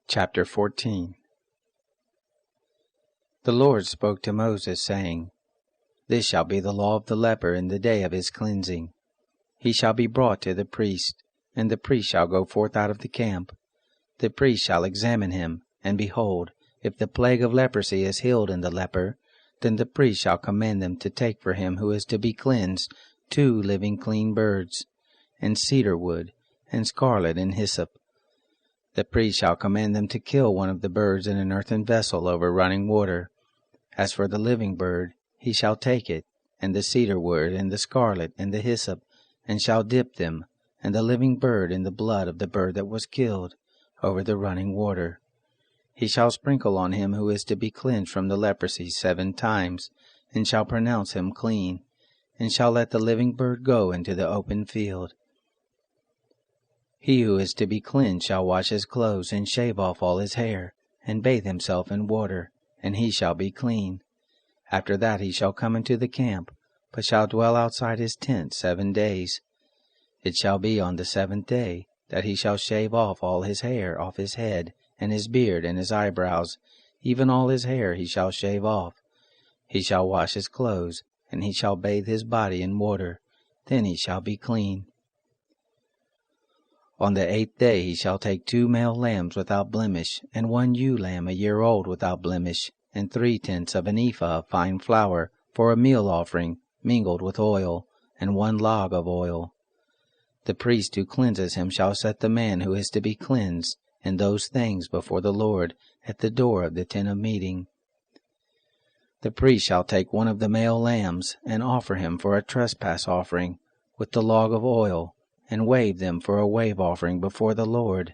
Chapter 14. The Lord spoke to Moses, saying, This shall be the law of the leper in the day of his cleansing. He shall be brought to the priest, and the priest shall go forth out of the camp. The priest shall examine him, and behold, if the plague of leprosy is healed in the leper, then the priest shall command them to take for him who is to be cleansed 2 living clean birds, and cedar wood, and scarlet and hyssop. The priest shall command them to kill one of the birds in an earthen vessel over running water. As for the living bird, he shall take it, and the cedar wood, and the scarlet, and the hyssop, and shall dip them, and the living bird in the blood of the bird that was killed, over the running water. He shall sprinkle on him who is to be cleansed from the leprosy 7 times, and shall pronounce him clean, and shall let the living bird go into the open field. He who is to be cleansed shall wash his clothes, and shave off all his hair, and bathe himself in water, and he shall be clean. After that he shall come into the camp, but shall dwell outside his tent 7 days. It shall be on the 7th day that he shall shave off all his hair off his head, and his beard, and his eyebrows, even all his hair he shall shave off. He shall wash his clothes, and he shall bathe his body in water, then he shall be clean. On the 8th day he shall take 2 male lambs without blemish, and 1 ewe lamb a year old without blemish, and 3/10 of an ephah of fine flour, for a meal offering, mingled with oil, and 1 log of oil. The priest who cleanses him shall set the man who is to be cleansed and those things before the Lord at the door of the tent of meeting. The priest shall take 1 of the male lambs, and offer him for a trespass offering, with the log of oil, and wave them for a wave offering before the Lord.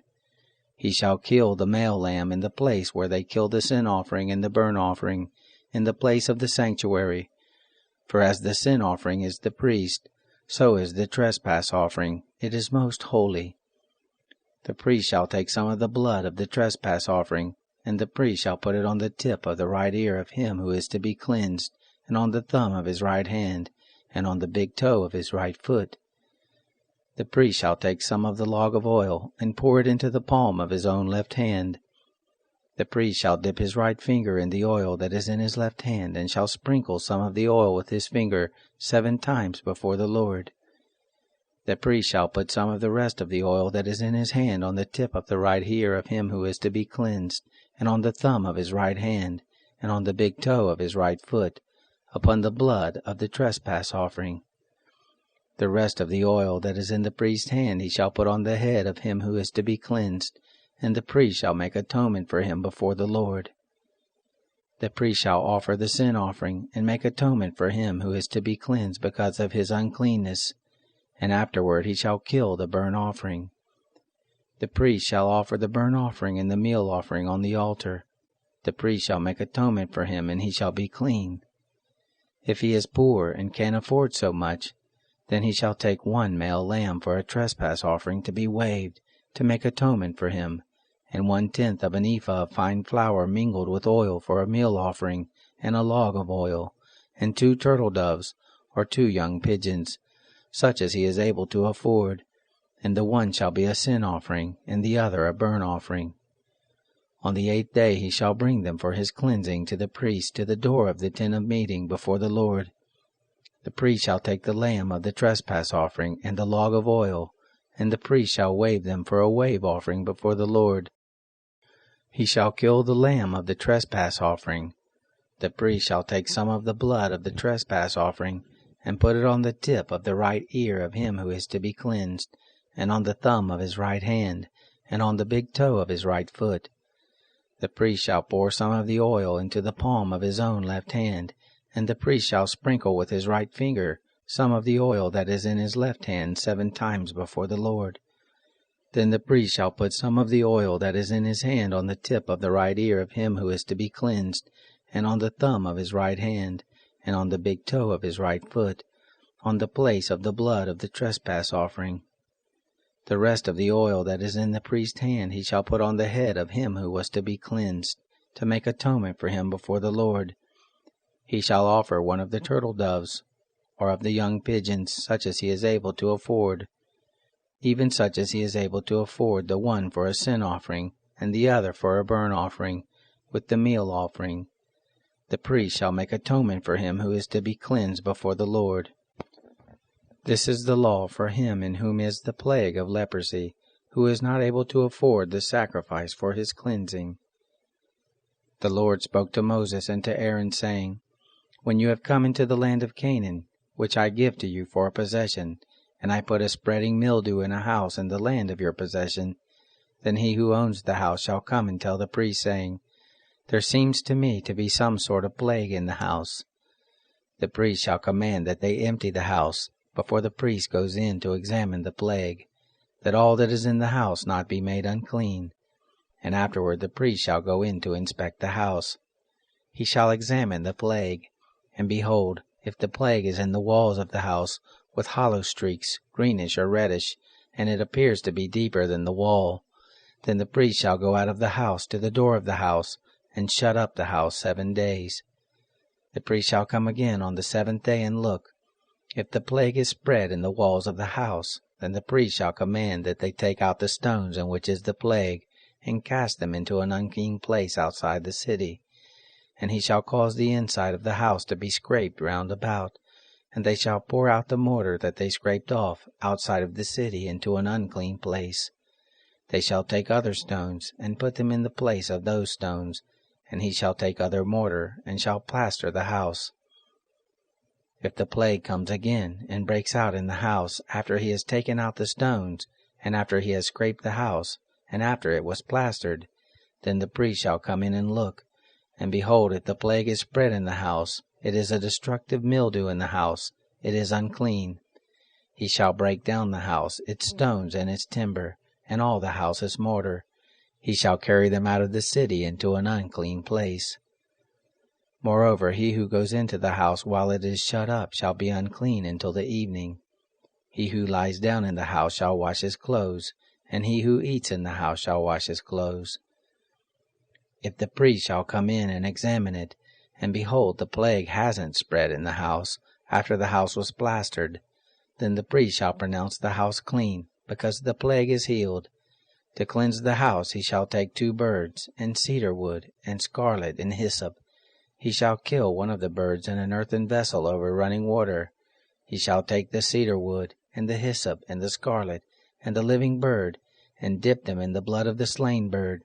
He shall kill the male lamb in the place where they kill the sin offering and the burnt offering, in the place of the sanctuary. For as the sin offering is the priest, so is the trespass offering, it is most holy. The priest shall take some of the blood of the trespass offering, and the priest shall put it on the tip of the right ear of him who is to be cleansed, and on the thumb of his right hand, and on the big toe of his right foot. The priest shall take some of the log of oil, and pour it into the palm of his own left hand. The priest shall dip his right finger in the oil that is in his left hand, and shall sprinkle some of the oil with his finger 7 times before the Lord. The priest shall put some of the rest of the oil that is in his hand on the tip of the right ear of him who is to be cleansed, and on the thumb of his right hand, and on the big toe of his right foot, upon the blood of the trespass offering. The rest of the oil that is in the priest's hand he shall put on the head of him who is to be cleansed, and the priest shall make atonement for him before the Lord. The priest shall offer the sin offering, and make atonement for him who is to be cleansed because of his uncleanness, and afterward he shall kill the burnt offering. The priest shall offer the burnt offering and the meal offering on the altar. The priest shall make atonement for him, and he shall be clean. If he is poor and can't afford so much, then he shall take 1 male lamb for a trespass offering to be waved, to make atonement for him, and 1/10 of an ephah of fine flour mingled with oil for a meal offering, and a log of oil, and 2 turtle doves, or 2 young pigeons, such as he is able to afford, and the one shall be a sin offering, and the other a burnt offering. On the 8th day he shall bring them for his cleansing to the priest to the door of the tent of meeting before the Lord. The priest shall take the lamb of the trespass offering and the log of oil, and the priest shall wave them for a wave offering before the Lord. He shall kill the lamb of the trespass offering. The priest shall take some of the blood of the trespass offering, and put it on the tip of the right ear of him who is to be cleansed, and on the thumb of his right hand, and on the big toe of his right foot. The priest shall pour some of the oil into the palm of his own left hand, and the priest shall sprinkle with his right finger some of the oil that is in his left hand 7 times before the Lord. Then the priest shall put some of the oil that is in his hand on the tip of the right ear of him who is to be cleansed, and on the thumb of his right hand, and on the big toe of his right foot, on the place of the blood of the trespass offering. The rest of the oil that is in the priest's hand he shall put on the head of him who was to be cleansed, to make atonement for him before the Lord. He shall offer 1 of the turtle doves, or of the young pigeons, such as he is able to afford, even such as he is able to afford the one for a sin offering, and the other for a burnt offering, with the meal offering. The priest shall make atonement for him who is to be cleansed before the Lord. This is the law for him in whom is the plague of leprosy, who is not able to afford the sacrifice for his cleansing. The Lord spoke to Moses and to Aaron, saying, When you have come into the land of Canaan, which I give to you for a possession, and I put a spreading mildew in a house in the land of your possession, then he who owns the house shall come and tell the priest, saying, There seems to me to be some sort of plague in the house. The priest shall command that they empty the house before the priest goes in to examine the plague, that all that is in the house not be made unclean. And afterward the priest shall go in to inspect the house. He shall examine the plague, and behold, if the plague is in the walls of the house, with hollow streaks, greenish or reddish, and it appears to be deeper than the wall, then the priest shall go out of the house to the door of the house, and shut up the house 7 days. The priest shall come again on the 7th day and look. If the plague is spread in the walls of the house, then the priest shall command that they take out the stones in which is the plague, and cast them into an unclean place outside the city. And he shall cause the inside of the house to be scraped round about, and they shall pour out the mortar that they scraped off outside of the city into an unclean place. They shall take other stones, and put them in the place of those stones, and he shall take other mortar, and shall plaster the house. If the plague comes again, and breaks out in the house, after he has taken out the stones, and after he has scraped the house, and after it was plastered, then the priest shall come in and look. And behold, if the plague is spread in the house, it is a destructive mildew in the house, it is unclean. He shall break down the house, its stones and its timber, and all the house's mortar. He shall carry them out of the city into an unclean place. Moreover, he who goes into the house while it is shut up shall be unclean until the evening. He who lies down in the house shall wash his clothes, and he who eats in the house shall wash his clothes. If the priest shall come in and examine it, and behold, the plague hasn't spread in the house, after the house was plastered, then the priest shall pronounce the house clean, because the plague is healed. To cleanse the house he shall take 2 birds, and cedar wood, and scarlet, and hyssop. He shall kill one of the birds in an earthen vessel over running water. He shall take the cedar wood, and the hyssop, and the scarlet, and the living bird, and dip them in the blood of the slain bird,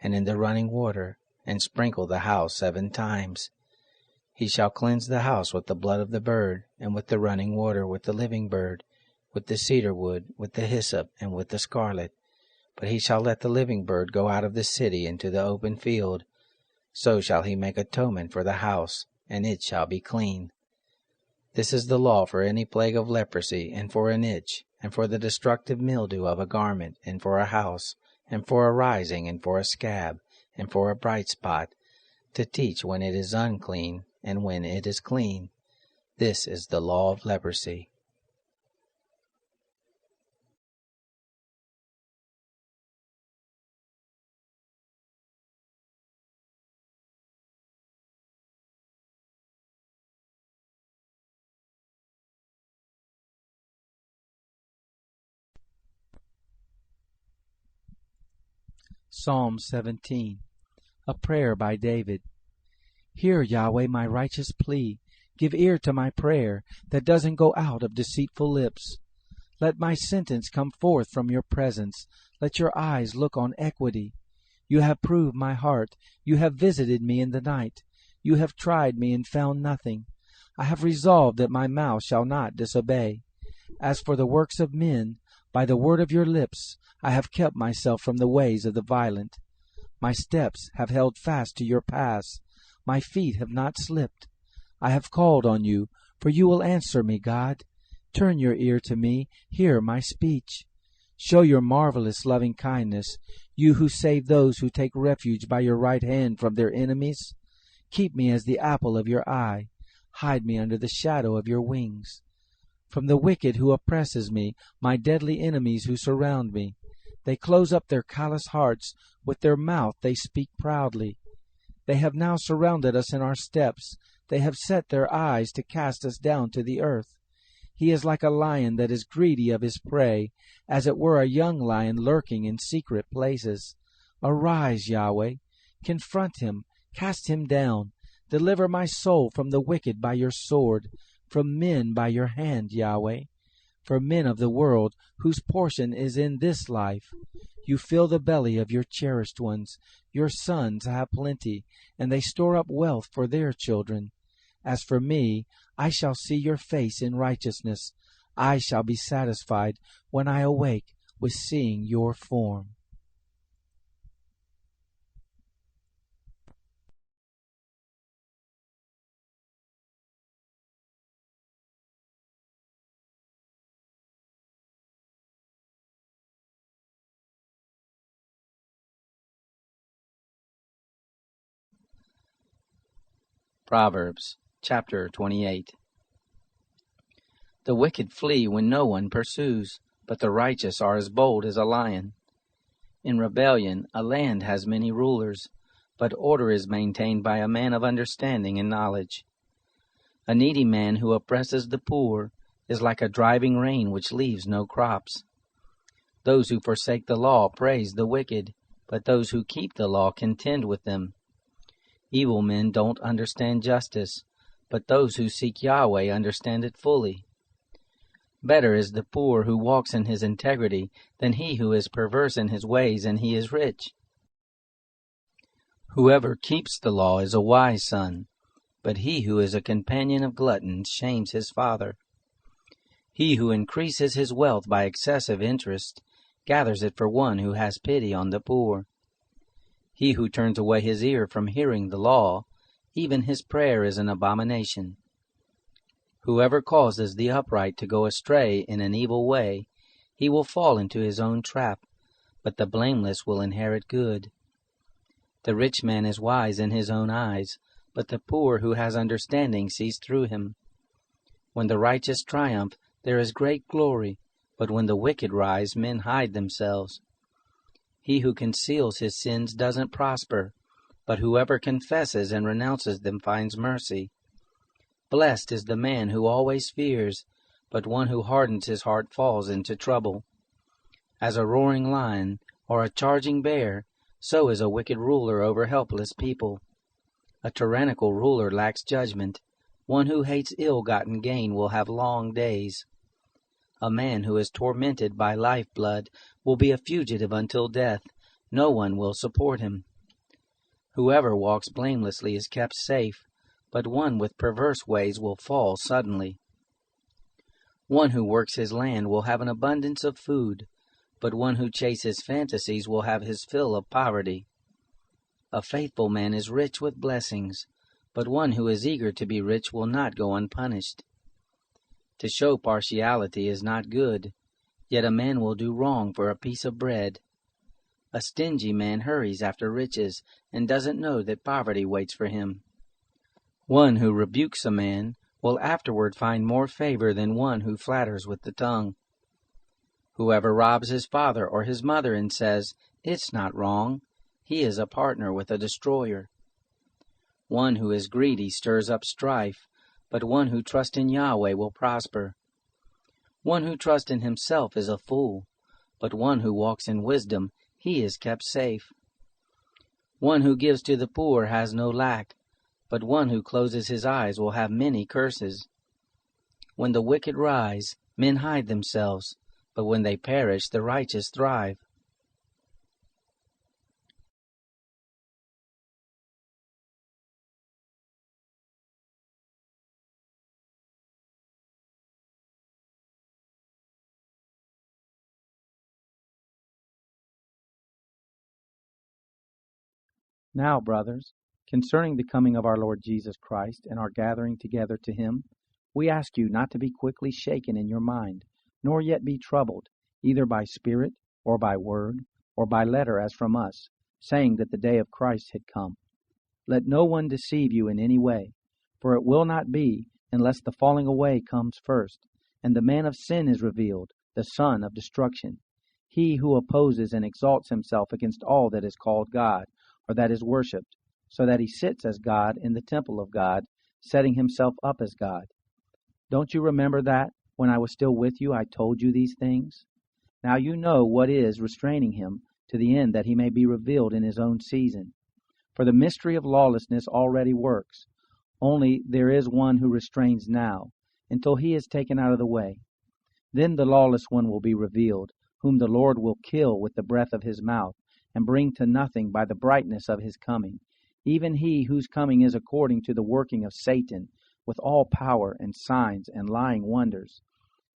and in the running water, and sprinkle the house 7 times. He shall cleanse the house with the blood of the bird, and with the running water, with the living bird, with the cedar wood, with the hyssop, and with the scarlet. But he shall let the living bird go out of the city into the open field. So shall he make atonement for the house, and it shall be clean. This is the law for any plague of leprosy, and for an itch, and for the destructive mildew of a garment, and for a house, and for a rising, and for a scab, and for a bright spot, to teach when it is unclean, and when it is clean. This is the law of leprosy. Psalm 17, a prayer by David. Hear, Yahweh, my righteous plea. Give ear to my prayer that doesn't go out of deceitful lips. Let my sentence come forth from your presence. Let your eyes look on equity. You have proved my heart. You have visited me in the night. You have tried me and found nothing. I have resolved that my mouth shall not disobey. As for the works of men, by the word of your lips, I have kept myself from the ways of the violent. My steps have held fast to your paths. My feet have not slipped. I have called on you, for you will answer me, God. Turn your ear to me. Hear my speech. Show your marvelous loving kindness, you who save those who take refuge by your right hand from their enemies. Keep me as the apple of your eye. Hide me under the shadow of your wings. From the wicked who oppresses me, my deadly enemies who surround me. They close up their callous hearts. With their mouth they speak proudly. They have now surrounded us in our steps. They have set their eyes to cast us down to the earth. He is like a lion that is greedy of his prey, as it were a young lion lurking in secret places. Arise, Yahweh, confront him, cast him down. Deliver my soul from the wicked by your sword, from men by your hand, Yahweh. For men of the world, whose portion is in this life, you fill the belly of your cherished ones. Your sons have plenty, and they store up wealth for their children. As for me, I shall see your face in righteousness. I shall be satisfied when I awake with seeing your form. Proverbs chapter 28. The wicked flee when no one pursues, but the righteous are as bold as a lion. In rebellion a land has many rulers, but order is maintained by a man of understanding and knowledge. A needy man who oppresses the poor is like a driving rain which leaves no crops. Those who forsake the law praise the wicked, but those who keep the law contend with them. Evil men don't understand justice, but those who seek Yahweh understand it fully. Better is the poor who walks in his integrity than he who is perverse in his ways and he is rich. Whoever keeps the law is a wise son, but he who is a companion of gluttons shames his father. He who increases his wealth by excessive interest gathers it for one who has pity on the poor. He who turns away his ear from hearing the law, even his prayer is an abomination. Whoever causes the upright to go astray in an evil way, he will fall into his own trap, but the blameless will inherit good. The rich man is wise in his own eyes, but the poor who has understanding sees through him. When the righteous triumph, there is great glory, but when the wicked rise, men hide themselves. He who conceals his sins doesn't prosper, but whoever confesses and renounces them finds mercy. Blessed is the man who always fears, but one who hardens his heart falls into trouble. As a roaring lion or a charging bear, so is a wicked ruler over helpless people. A tyrannical ruler lacks judgment. One who hates ill-gotten gain will have long days. A man who is tormented by lifeblood will be a fugitive until death. No one will support him. Whoever walks blamelessly is kept safe, but one with perverse ways will fall suddenly. One who works his land will have an abundance of food, but one who chases fantasies will have his fill of poverty. A faithful man is rich with blessings, but one who is eager to be rich will not go unpunished. To show partiality is not good, yet a man will do wrong for a piece of bread. A stingy man hurries after riches and doesn't know that poverty waits for him. One who rebukes a man will afterward find more favor than one who flatters with the tongue. Whoever robs his father or his mother and says, "It's not wrong," he is a partner with a destroyer. One who is greedy stirs up strife, but one who trusts in Yahweh will prosper. One who trusts in himself is a fool, but one who walks in wisdom, he is kept safe. One who gives to the poor has no lack, but one who closes his eyes will have many curses. When the wicked rise, men hide themselves, but when they perish, the righteous thrive. Now, brothers, concerning the coming of our Lord Jesus Christ and our gathering together to him, we ask you not to be quickly shaken in your mind, nor yet be troubled, either by spirit, or by word, or by letter as from us, saying that the day of Christ had come. Let no one deceive you in any way, for it will not be, unless the falling away comes first, and the man of sin is revealed, the son of destruction, he who opposes and exalts himself against all that is called God, or that is worshipped, so that he sits as God in the temple of God, setting himself up as God. Don't you remember that, when I was still with you, I told you these things? Now you know what is restraining him, to the end that he may be revealed in his own season. For the mystery of lawlessness already works, only there is one who restrains now, until he is taken out of the way. Then the lawless one will be revealed, whom the Lord will kill with the breath of his mouth, and bring to nothing by the brightness of his coming, even he whose coming is according to the working of Satan, with all power and signs and lying wonders,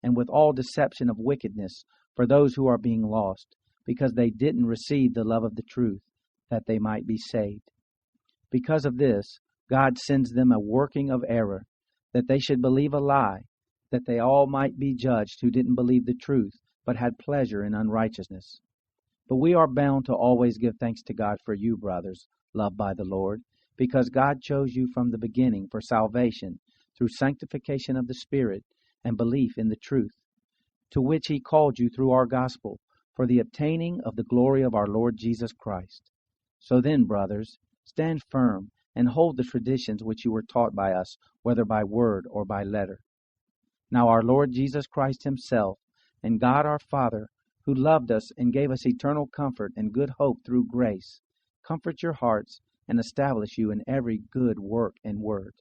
and with all deception of wickedness for those who are being lost, because they didn't receive the love of the truth, that they might be saved. Because of this, God sends them a working of error, that they should believe a lie, that they all might be judged who didn't believe the truth, but had pleasure in unrighteousness. But we are bound to always give thanks to God for you, brothers, loved by the Lord, because God chose you from the beginning for salvation, through sanctification of the Spirit and belief in the truth, to which he called you through our gospel, for the obtaining of the glory of our Lord Jesus Christ. So then, brothers, stand firm and hold the traditions which you were taught by us, whether by word or by letter. Now our Lord Jesus Christ himself, and God our Father, who loved us and gave us eternal comfort and good hope through grace, comfort your hearts and establish you in every good work and word.